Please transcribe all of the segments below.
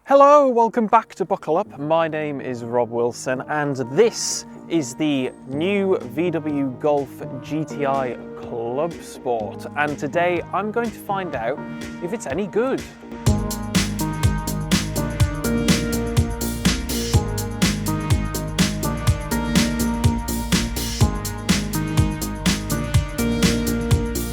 Hello, welcome back to Buckle Up. My name is Rob Wilson and this is the new VW Golf GTI Clubsport, and today I'm going to find out if it's any good.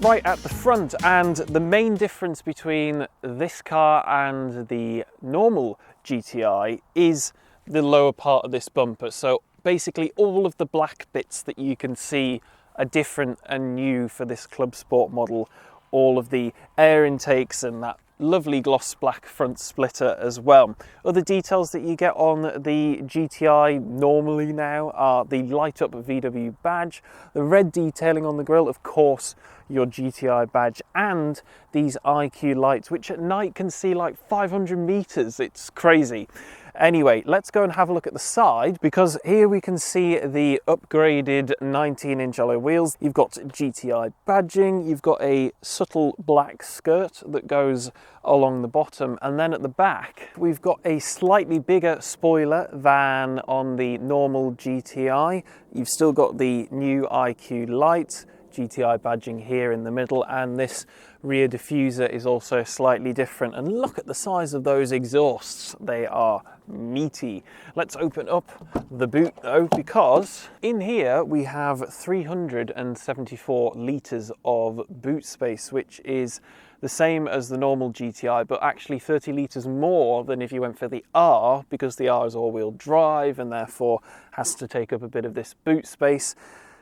Right at the front, and the main difference between this car and the normal GTI is the lower part of this bumper. So basically all of the black bits that you can see are different and new for this Club Sport model. All of the air intakes and that lovely gloss black front splitter as well. Other details that you get on the GTI normally now are the light up VW badge, the red detailing on the grille, of course your GTI badge, and these IQ lights, which at night can see like 500 meters. It's crazy. Anyway, let's go and have a look at the side, because here we can see the upgraded 19-inch alloy wheels. You've got GTI badging, you've got a subtle black skirt that goes along the bottom, and then at the back we've got a slightly bigger spoiler than on the normal GTI. You've still got the new IQ lights, GTI badging here in the middle, and this rear diffuser is also slightly different. And look at the size of those exhausts, they are meaty. Let's open up the boot though, because in here we have 374 litres of boot space, which is the same as the normal GTI, but actually 30 litres more than if you went for the R, because the R is all-wheel drive and therefore has to take up a bit of this boot space.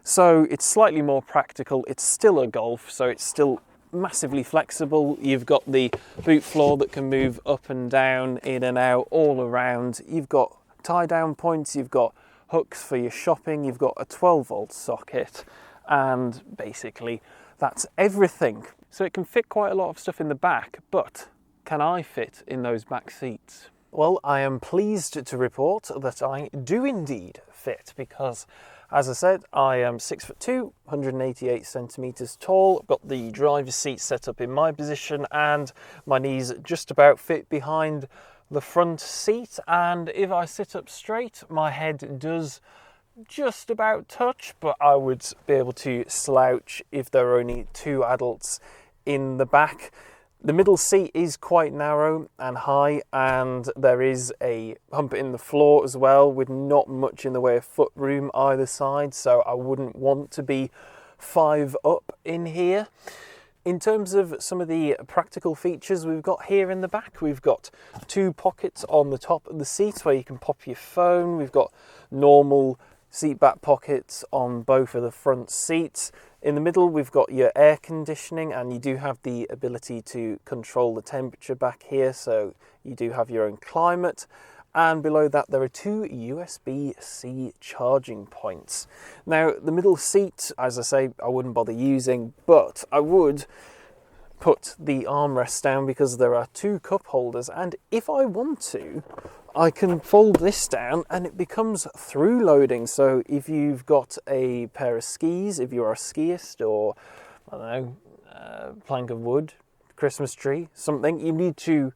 So it's slightly more practical. It's still a Golf, so it's still massively flexible. You've got the boot floor that can move up and down, in and out, all around. You've got tie down points, you've got hooks for your shopping, you've got a 12-volt socket, and basically that's everything. So it can fit quite a lot of stuff in the back, but can I fit in those back seats? Well, I am pleased to report that I do indeed fit, because as I said, I am 6'2", 188 centimetres tall. I've got the driver's seat set up in my position, and my knees just about fit behind the front seat. And if I sit up straight, my head does just about touch, but I would be able to slouch if there are only two adults in the back. The middle seat is quite narrow and high, and there is a hump in the floor as well, with not much in the way of foot room either side, so I wouldn't want to be 5 up in here. In terms of some of the practical features we've got here in the back, we've got 2 pockets on the top of the seats where you can pop your phone. We've got normal seat back pockets on both of the front seats. In the middle we've got your air conditioning, and you do have the ability to control the temperature back here, so you do have your own climate. And below that there are 2 USB-C charging points. Now the middle seat, as I say, I wouldn't bother using, but I would put the armrest down because there are 2 cup holders, and if I want to, I can fold this down and it becomes through loading. So if you've got a pair of skis, if you're a skiist, or I don't know, plank of wood, Christmas tree, something, you need to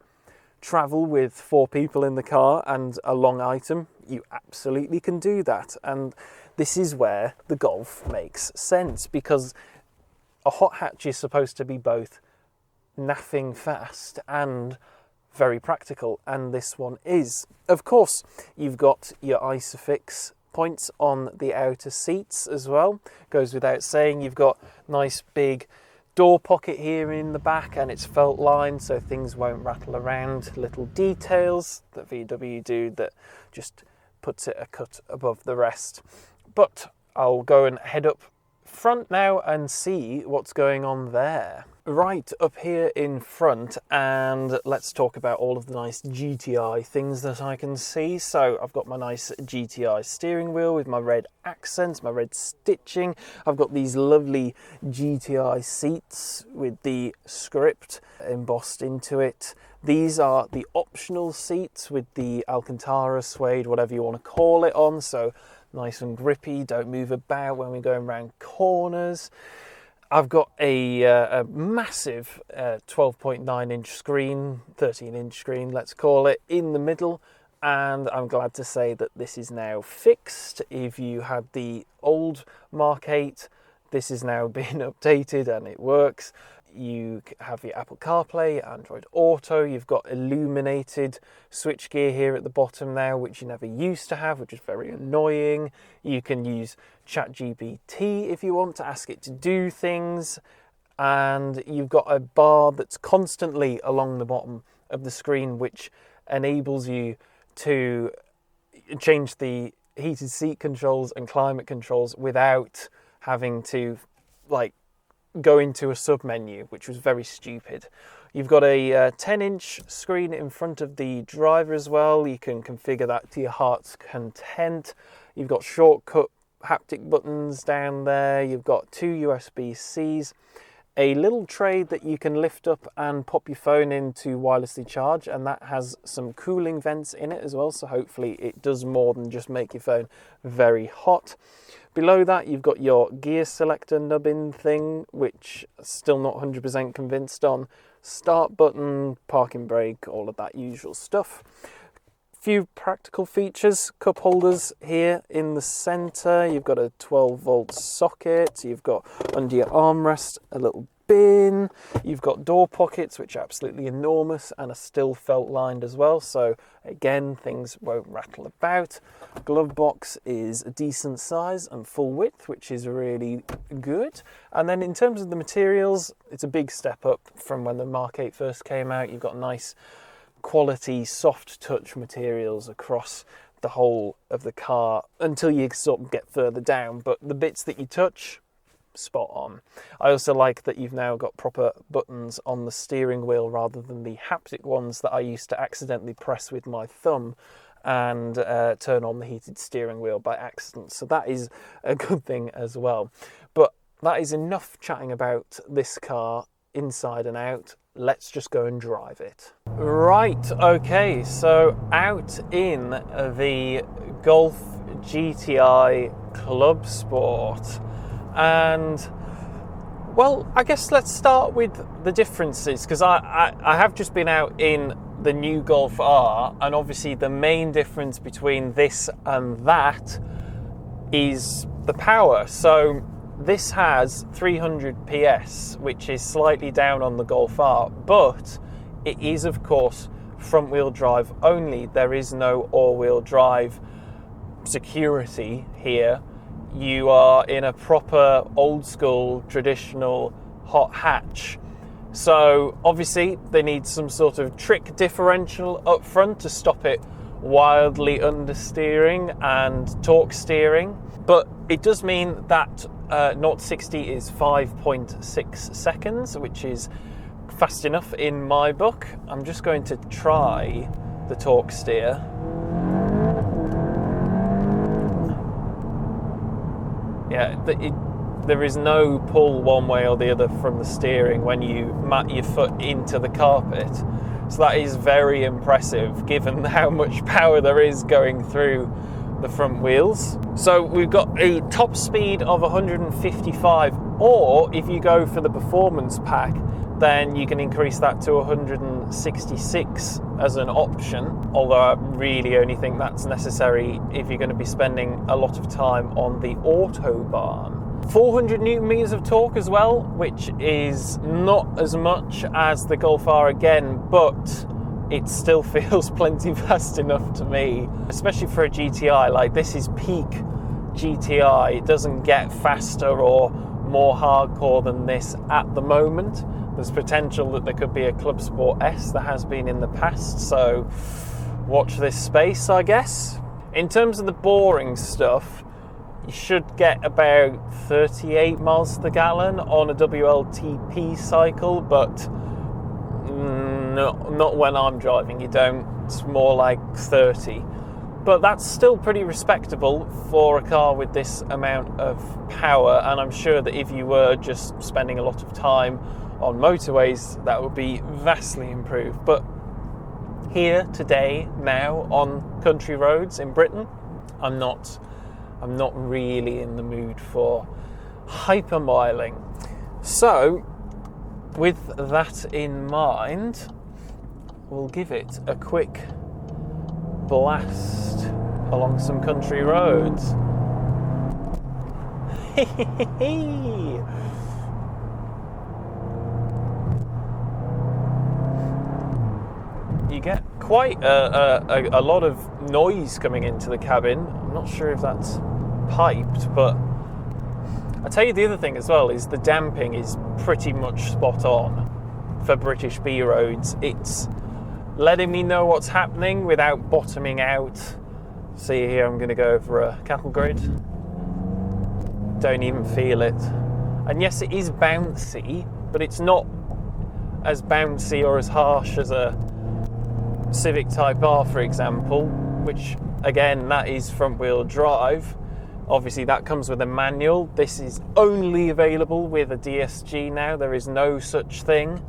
travel with 4 people in the car and a long item, you absolutely can do that. And this is where the Golf makes sense, because a hot hatch is supposed to be both naffing fast and very practical, and this one is. Of course, you've got your ISOFIX points on the outer seats as well. Goes without saying, you've got nice big door pocket here in the back, and it's felt lined so things won't rattle around. Little details that VW do that just puts it a cut above the rest. But I'll go and head up front now and see what's going on there. Right up here in front, and let's talk about all of the nice GTI things that I can see. So I've got my nice GTI steering wheel with my red accents, my red stitching. I've got these lovely GTI seats with the script embossed into it. These are the optional seats with the Alcantara suede, whatever you want to call it, on, so nice and grippy, don't move about when we're going around corners. I've got a massive 12.9 inch screen, 13 inch screen, let's call it, in the middle. And I'm glad to say that this is now fixed. If you had the old Mark 8, this is now being updated and it works. You have your Apple CarPlay, Android Auto, you've got illuminated switchgear here at the bottom now, which you never used to have, which is very annoying. You can use ChatGPT if you want to ask it to do things. And you've got a bar that's constantly along the bottom of the screen, which enables you to change the heated seat controls and climate controls without having to go into a sub-menu, which was very stupid. You've got a 10-inch screen in front of the driver as well. You can configure that to your heart's content. You've got shortcut haptic buttons down there. You've got 2 USB-Cs, a little tray that you can lift up and pop your phone in to wirelessly charge, and that has some cooling vents in it as well, so hopefully it does more than just make your phone very hot. Below that, you've got your gear selector nubbin thing, which I'm still not 100% convinced on. Start button, parking brake, all of that usual stuff. Few practical features, cup holders here in the center. You've got a 12-volt socket. You've got under your armrest a little bin. You've got door pockets, which are absolutely enormous and are still felt lined as well. So again, things won't rattle about. Glove box is a decent size and full width, which is really good. And then in terms of the materials, it's a big step up from when the Mark 8 first came out. You've got nice quality soft touch materials across the whole of the car until you sort of get further down, but the bits that you touch, spot on. I also like that you've now got proper buttons on the steering wheel rather than the haptic ones that I used to accidentally press with my thumb and turn on the heated steering wheel by accident. So that is a good thing as well. But that is enough chatting about this car inside and out. Let's just go and drive it. Right, okay, so out in the Golf GTI Clubsport. And, well, I guess let's start with the differences, because I have just been out in the new Golf R, and obviously the main difference between this and that is the power. So this has 300 PS, which is slightly down on the Golf R, but it is, of course, front-wheel drive only. There is no all-wheel drive security here. You are in a proper, old-school, traditional hot hatch. So, obviously, they need some sort of trick differential up front to stop it wildly understeering and torque steering. But it does mean that 0-60 is 5.6 seconds, which is fast enough in my book. I'm just going to try the torque steer. Yeah, there is no pull one way or the other from the steering when you mat your foot into the carpet. So that is very impressive given how much power there is going through the front wheels. So we've got a top speed of 155, or if you go for the performance pack, then you can increase that to 166 as an option, although I really only think that's necessary if you're going to be spending a lot of time on the Autobahn. 400 newton meters of torque as well, which is not as much as the Golf R again, but it still feels plenty fast enough to me, especially for a GTI. Like, this is peak GTI. It doesn't get faster or more hardcore than this at the moment. There's potential that there could be a Clubsport S. There has been in the past, so watch this space, I guess. In terms of the boring stuff, you should get about 38 miles to the gallon on a WLTP cycle, but not when I'm driving, you don't. It's more like 30. But that's still pretty respectable for a car with this amount of power, and I'm sure that if you were just spending a lot of time on motorways, that would be vastly improved. But here, today, now, on country roads in Britain, I'm not really in the mood for hypermiling. So, with that in mind, we'll give it a quick blast along some country roads. You get quite a lot of noise coming into the cabin. I'm not sure if that's piped, but I'll tell you the other thing as well is the damping is pretty much spot on for British B roads. It's letting me know what's happening without bottoming out. See here, I'm going to go over a cattle grid. Don't even feel it. And yes, it is bouncy, but it's not as bouncy or as harsh as a Civic Type R, for example, which again, that is front wheel drive. Obviously that comes with a manual. This is only available with a DSG now. There is no such thing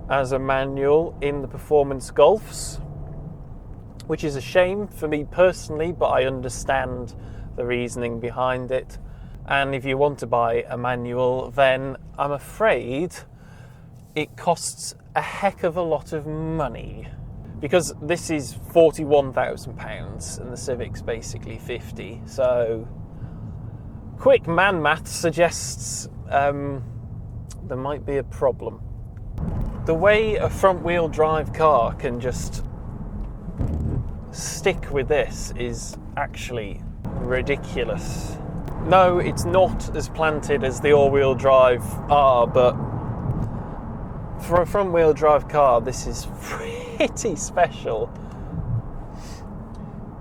as a manual in the performance Golfs, which is a shame for me personally, but I understand the reasoning behind it. And if you want to buy a manual, then I'm afraid it costs a heck of a lot of money, because this is £41,000 and the Civic's basically 50. So quick man math suggests there might be a problem. The way a front wheel drive car can just stick with this is actually ridiculous. No, it's not as planted as the all-wheel drive are, but for a front wheel drive car, this is pretty special.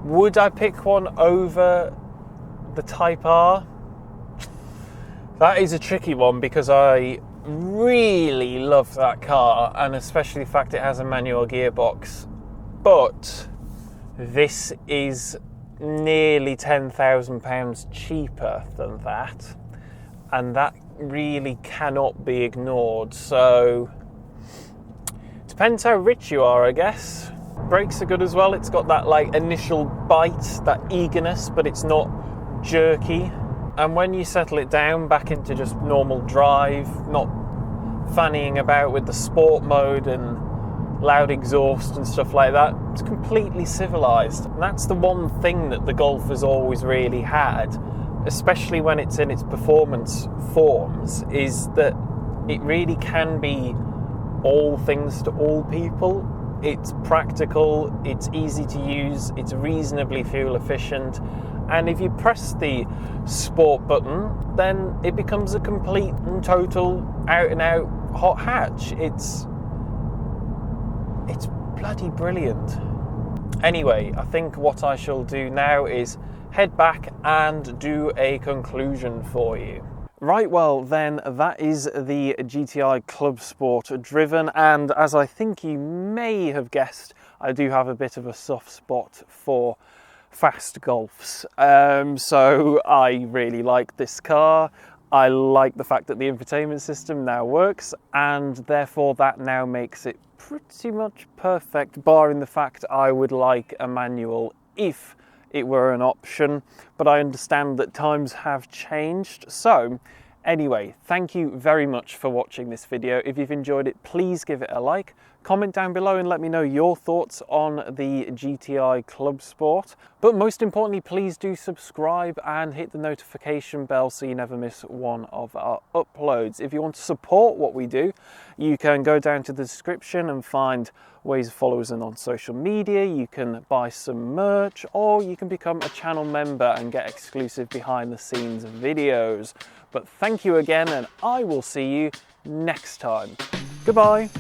Would I pick one over the Type R? That is a tricky one, because I really love that car, and especially the fact it has a manual gearbox. But this is nearly £10,000 cheaper than that, and that really cannot be ignored. So depends how rich you are, I guess. Brakes are good as well. It's got that like initial bite, that eagerness, but it's not jerky. And when you settle it down back into just normal drive, not fannying about with the sport mode and loud exhaust and stuff like that, it's completely civilized. And that's the one thing that the Golf has always really had, especially when it's in its performance forms, is that it really can be all things to all people. It's practical, it's easy to use, it's reasonably fuel efficient, and if you press the sport button, then it becomes a complete and total out and out hot hatch. It's bloody brilliant. Anyway, I think what I shall do now is head back and do a conclusion for you. Right, well then, that is the GTI Clubsport driven, and as I think you may have guessed, I do have a bit of a soft spot for fast Golfs. So I really like this car. I like the fact that the infotainment system now works, and therefore that now makes it pretty much perfect, barring the fact I would like a manual if it were an option, but I understand that times have changed. So anyway, thank you very much for watching this video. If you've enjoyed it, please give it a like, comment down below and let me know your thoughts on the GTI Clubsport. But most importantly, please do subscribe and hit the notification bell so you never miss one of our uploads. If you want to support what we do, you can go down to the description and find ways to follow us on social media. You can buy some merch, or you can become a channel member and get exclusive behind the scenes videos. But thank you again, and I will see you next time. Goodbye.